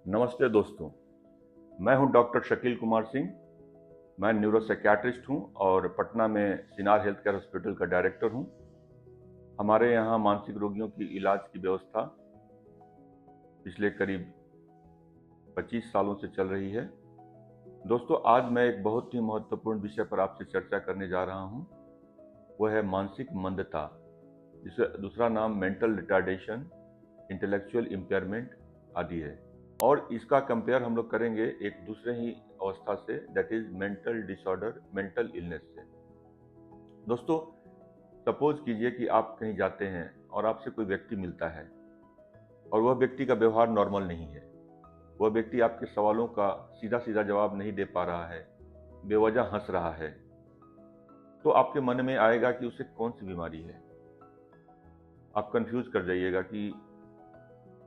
नमस्ते दोस्तों, मैं हूं डॉक्टर शकील कुमार सिंह। मैं न्यूरोसाइकियाट्रिस्ट हूं और पटना में सिनार हेल्थ केयर हॉस्पिटल का डायरेक्टर हूं। हमारे यहां मानसिक रोगियों की इलाज की व्यवस्था पिछले करीब 25 सालों से चल रही है। दोस्तों, आज मैं एक बहुत ही महत्वपूर्ण विषय पर आपसे चर्चा करने जा रहा हूं। वह है मानसिक मंदता, जिसे दूसरा नाम मेंटल रिटार्डेशन, इंटेलेक्चुअल इम्पेयरमेंट आदि है। और इसका कंपेयर हम लोग करेंगे एक दूसरे ही अवस्था से, that is mental disorder, mental illness से। दोस्तों, सपोज कीजिए कि आप कहीं जाते हैं और आपसे कोई व्यक्ति मिलता है और वह व्यक्ति का व्यवहार नॉर्मल नहीं है। वह व्यक्ति आपके सवालों का सीधा सीधा जवाब नहीं दे पा रहा है, बेवजह हंस रहा है। तो आपके मन में आएगा कि उसे कौन सी बीमारी है। आप कंफ्यूज कर जाइएगा कि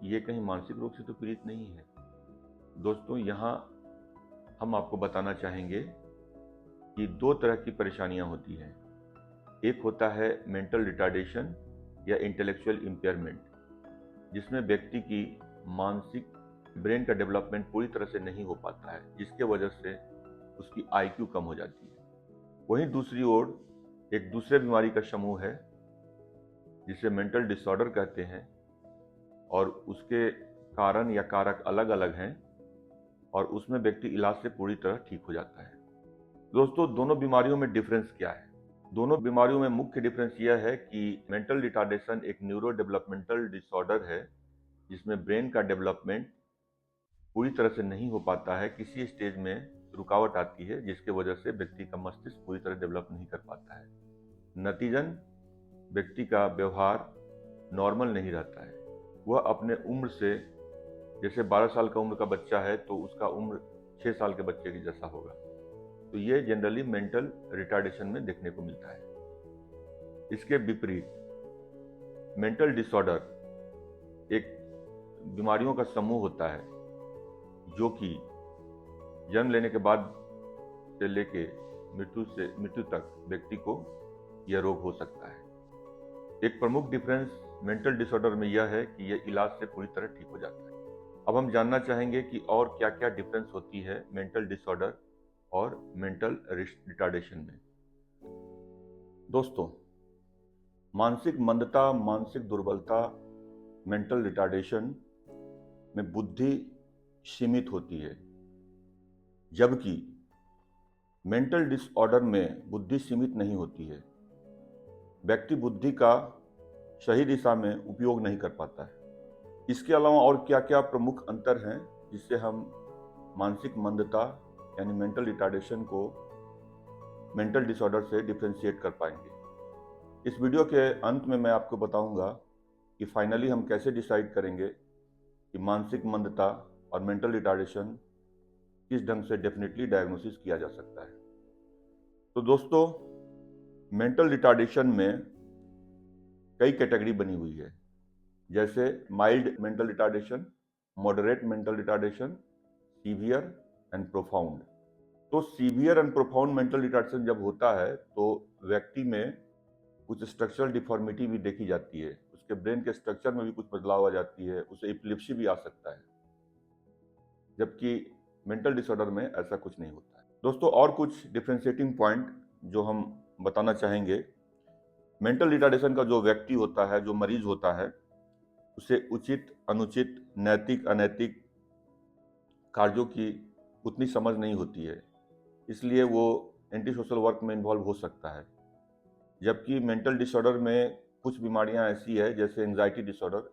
ये कहीं मानसिक रोग से तो पीड़ित नहीं है। दोस्तों, यहाँ हम आपको बताना चाहेंगे कि दो तरह की परेशानियां होती हैं। एक होता है मेंटल रिटार्डेशन या इंटेलेक्चुअल इम्पेयरमेंट, जिसमें व्यक्ति की मानसिक ब्रेन का डेवलपमेंट पूरी तरह से नहीं हो पाता है, जिसके वजह से उसकी आईक्यू कम हो जाती है। वहीं दूसरी ओर एक दूसरे बीमारी का समूह है जिसे मेंटल डिसऑर्डर कहते हैं, और उसके कारण या कारक अलग अलग हैं और उसमें व्यक्ति इलाज से पूरी तरह ठीक हो जाता है। दोस्तों, दोनों बीमारियों में डिफरेंस क्या है? दोनों बीमारियों में मुख्य डिफरेंस यह है कि मेंटल रिटार्डेशन एक न्यूरो डेवलपमेंटल डिसऑर्डर है, जिसमें ब्रेन का डेवलपमेंट पूरी तरह से नहीं हो पाता है। किसी स्टेज में रुकावट आती है, जिसके वजह से व्यक्ति का मस्तिष्क पूरी तरह डेवलप नहीं कर पाता है। नतीजन व्यक्ति का व्यवहार नॉर्मल नहीं रहता है। वह अपने उम्र से, जैसे 12 साल का उम्र का बच्चा है तो उसका उम्र 6 साल के बच्चे की जैसा होगा। तो ये जनरली मेंटल रिटार्डेशन में देखने को मिलता है। इसके विपरीत मेंटल डिसऑर्डर एक बीमारियों का समूह होता है जो कि जन्म लेने के बाद से लेके मृत्यु तक व्यक्ति को यह रोग हो सकता है। एक प्रमुख डिफरेंस मेंटल डिसऑर्डर में यह है कि यह इलाज से पूरी तरह ठीक हो जाता है। अब हम जानना चाहेंगे कि और क्या क्या डिफरेंस होती है मेंटल डिसऑर्डर और मेंटल रिटार्डेशन में। दोस्तों, मानसिक मंदता, मानसिक दुर्बलता, मेंटल रिटार्डेशन में बुद्धि सीमित होती है, जबकि मेंटल डिसऑर्डर में बुद्धि सीमित नहीं होती है। व्यक्ति बुद्धि का सही दिशा में उपयोग नहीं कर पाता है। इसके अलावा और क्या क्या प्रमुख अंतर हैं जिससे हम मानसिक मंदता यानी मेंटल रिटार्डेशन को मेंटल डिसऑर्डर से डिफरेंशिएट कर पाएंगे। इस वीडियो के अंत में मैं आपको बताऊंगा कि फाइनली हम कैसे डिसाइड करेंगे कि मानसिक मंदता और मेंटल रिटार्डेशन किस ढंग से डेफिनेटली डायग्नोसिस किया जा सकता है। तो दोस्तों, मेंटल रिटार्डेशन में कई कैटेगरी बनी हुई है, जैसे mild mental retardation, moderate mental retardation, severe and profound. तो severe and profound mental retardation जब होता है तो व्यक्ति में कुछ स्ट्रक्चरल डिफॉर्मिटी भी देखी जाती है, उसके ब्रेन के स्ट्रक्चर में भी कुछ बदलाव आ जाती है, उसे एपिलेप्सी भी आ सकता है, जबकि मेंटल डिसऑर्डर में ऐसा कुछ नहीं होता है। दोस्तों, और कुछ डिफरेंशिएटिंग पॉइंट जो हम बताना चाहेंगे। मेंटल रिटार्डेशन का जो व्यक्ति होता है, जो मरीज होता है, उसे उचित, अनुचित, नैतिक, अनैतिक कार्यों की उतनी समझ नहीं होती है, इसलिए वो एंटी सोशल वर्क में इन्वॉल्व हो सकता है। जबकि मेंटल डिसऑर्डर में कुछ बीमारियां ऐसी है, जैसे एंजाइटी डिसऑर्डर,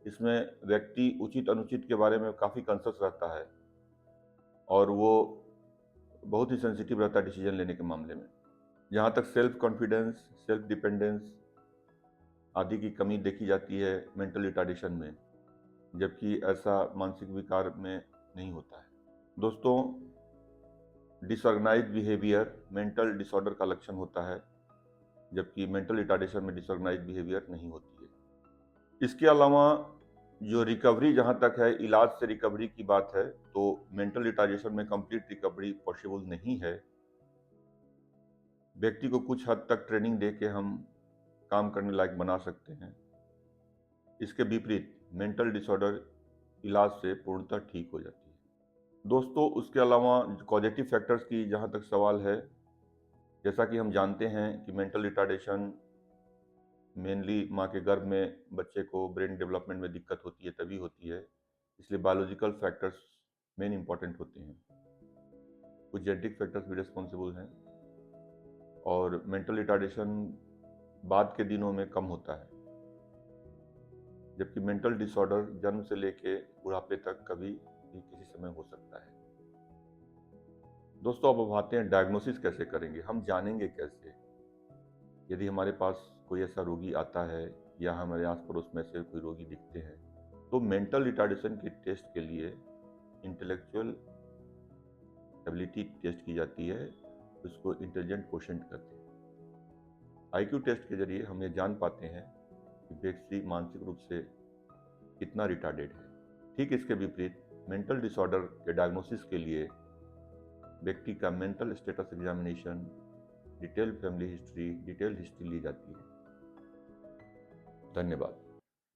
इसमें व्यक्ति उचित अनुचित के बारे में काफ़ी कॉन्शियस रहता है और वो बहुत ही सेंसिटिव रहता है डिसीजन लेने के मामले में। जहाँ तक सेल्फ कॉन्फिडेंस, सेल्फ डिपेंडेंस आदि की कमी देखी जाती है मेंटल रिटार्डेशन में, जबकि ऐसा मानसिक विकार में नहीं होता है। दोस्तों, डिसऑर्गेनाइज्ड बिहेवियर मेंटल डिसऑर्डर का लक्षण होता है, जबकि मेंटल रिटार्डेशन में डिसऑर्गेनाइज्ड बिहेवियर नहीं होती है। इसके अलावा जो रिकवरी, जहाँ तक है इलाज से रिकवरी की बात है, तो मेंटल रिटार्डेशन में कंप्लीट रिकवरी पॉसिबल नहीं है। व्यक्ति को कुछ हद तक ट्रेनिंग दे के हम काम करने लायक बना सकते हैं। इसके विपरीत मेंटल डिसऑर्डर इलाज से पूर्णतः ठीक हो जाती है। दोस्तों, उसके अलावा कॉजेटिव फैक्टर्स की जहाँ तक सवाल है, जैसा कि हम जानते हैं कि मेंटल रिटार्डेशन मेनली माँ के गर्भ में बच्चे को ब्रेन डेवलपमेंट में दिक्कत होती है तभी होती है, इसलिए बायोलॉजिकल फैक्टर्स मेन इंपॉर्टेंट होते हैं। कुछ जेनेटिक फैक्टर्स भी रिस्पॉन्सिबल हैं और मेंटल रिटार्डेशन बाद के दिनों में कम होता है, जबकि मेंटल डिसऑर्डर जन्म से लेके बुढ़ापे तक कभी भी किसी समय हो सकता है। दोस्तों, अब आते हैं डायग्नोसिस कैसे करेंगे, हम जानेंगे कैसे यदि हमारे पास कोई ऐसा रोगी आता है या हमारे आस पड़ोस में से कोई रोगी दिखते हैं। तो मेंटल रिटार्डेशन के टेस्ट के लिए इंटेलेक्चुअल एबिलिटी टेस्ट की जाती है, उसको इंटेलिजेंट क्वोशेंट कहते हैं। आईक्यू टेस्ट के जरिए हम ये जान पाते हैं कि व्यक्ति मानसिक रूप से कितना रिटार्डेड है। ठीक इसके विपरीत मेंटल डिसऑर्डर के डायग्नोसिस के लिए व्यक्ति का mental status examination, detail family history, detail history ली जाती है। धन्यवाद।